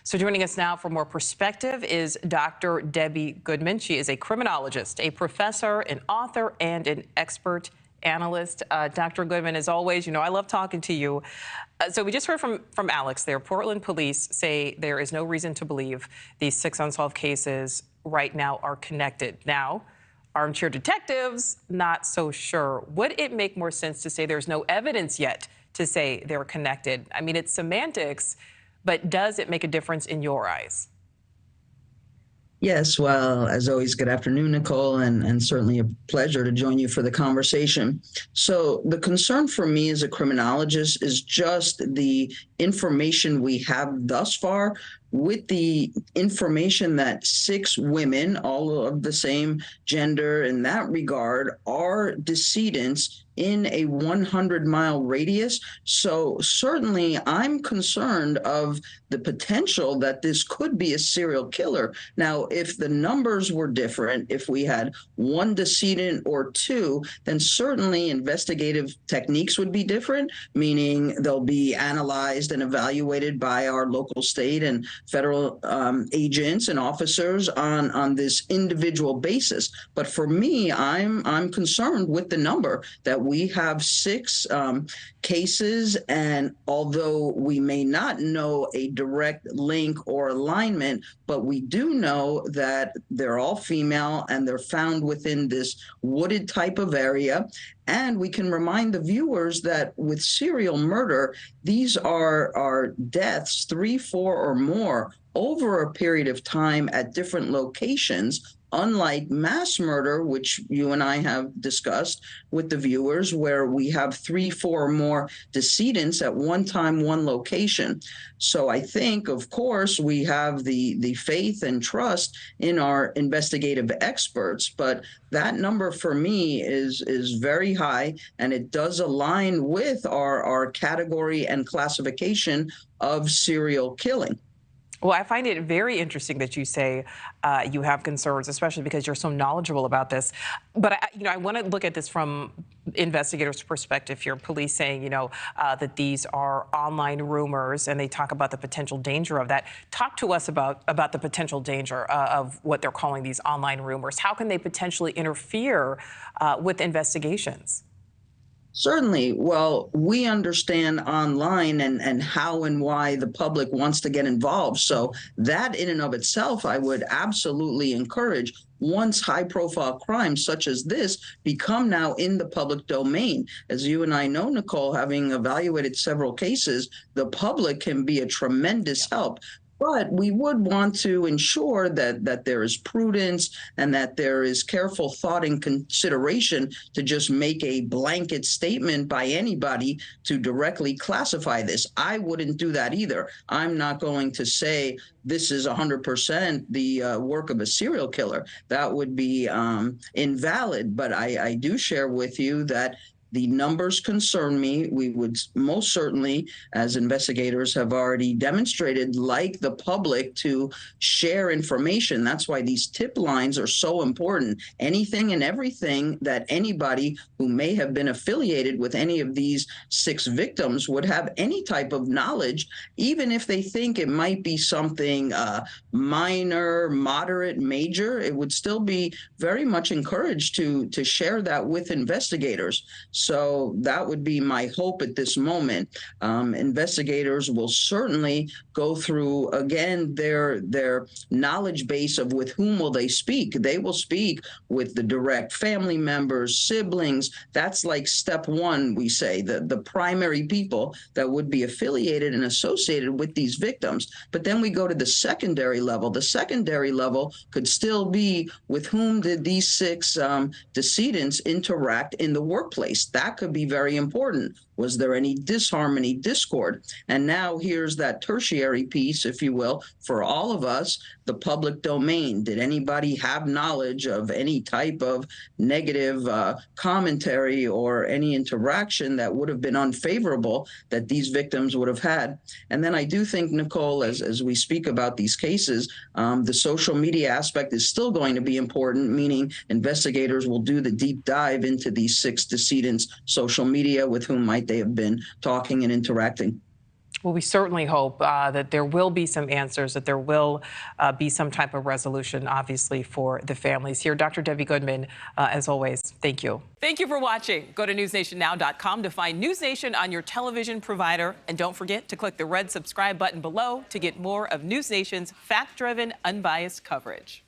So joining us now for more perspective is Dr. Debbie Goodman. She is a criminologist, a professor, an author, and an expert analyst. Dr. Goodman, as always, I love talking to you. So we just heard from Alex there. Portland police say there is no reason to believe these 6 unsolved cases right now are connected. Now, armchair detectives, not so sure. Would it make more sense to say there's no evidence yet to say they're connected? I mean, it's semantics, but does it make a difference in your eyes? Yes, well, as always, good afternoon, Nicole, and certainly a pleasure to join you for the conversation. So the concern for me as a criminologist is just the information we have thus far, with the information that 6 women, all of the same gender in that regard, are decedents in a 100-mile radius. So certainly I'm concerned of the potential that this could be a serial killer. Now, if the numbers were different, if we had 1 decedent or 2, then certainly investigative techniques would be different, meaning they'll be analyzed and evaluated by our local, state, and federal agents and officers on this individual basis. But for me, I'm concerned with the number that we have 6 cases, and although we may not know a direct link or alignment, but we do know that they're all female and they're found within this wooded type of area. And we can remind the viewers that with serial murder, these are deaths, 3, 4, or more over a period of time at different locations, unlike mass murder, which you and I have discussed with the viewers, where we have 3, 4, or more decedents at one time, one location. So I think, of course, we have the faith and trust in our investigative experts, but that number for me is very high, and it does align with our category and classification of serial killing. Well, I find it very interesting that you say you have concerns, especially because you're so knowledgeable about this. But I want to look at this from investigators' perspective here. Police saying, that these are online rumors, and they talk about the potential danger of that. Talk to us about the potential danger of what they're calling these online rumors. How can they potentially interfere with investigations? Certainly. Well, we understand online and how and why the public wants to get involved. So that in and of itself, I would absolutely encourage. Once high-profile crimes such as this become now in the public domain, as you and I know, Nicole, having evaluated several cases, the public can be a tremendous help. But we would want to ensure that there is prudence and that there is careful thought and consideration to just make a blanket statement by anybody to directly classify this. I wouldn't do that either. I'm not going to say this is 100% the work of a serial killer. That would be invalid. But I do share with you that the numbers concern me. We would most certainly, as investigators have already demonstrated, like the public to share information. That's why these tip lines are so important. Anything and everything that anybody who may have been affiliated with any of these 6 victims would have any type of knowledge, even if they think it might be something minor, moderate, major, it would still be very much encouraged to share that with investigators. So that would be my hope at this moment. Investigators will certainly go through, again, their knowledge base of with whom will they speak. They will speak with the direct family members, siblings. That's like step 1, we say, the primary people that would be affiliated and associated with these victims. But then we go to the secondary level. The secondary level could still be with whom did these 6 decedents interact in the workplace. That could be very important. Was there any disharmony, discord? And now here's that tertiary piece, if you will, for all of us, the public domain. Did anybody have knowledge of any type of negative commentary or any interaction that would have been unfavorable that these victims would have had? And then I do think, Nicole, as we speak about these cases, the social media aspect is still going to be important, meaning investigators will do the deep dive into these 6 decedents' social media with whom might they have been talking and interacting. Well, we certainly hope that there will be some answers, that there will be some type of resolution, obviously, for the families here. Dr. Debbie Goodman, as always, thank you. Thank you for watching. Go to newsnationnow.com to find News Nation on your television provider. And don't forget to click the red subscribe button below to get more of News Nation's fact-driven, unbiased coverage.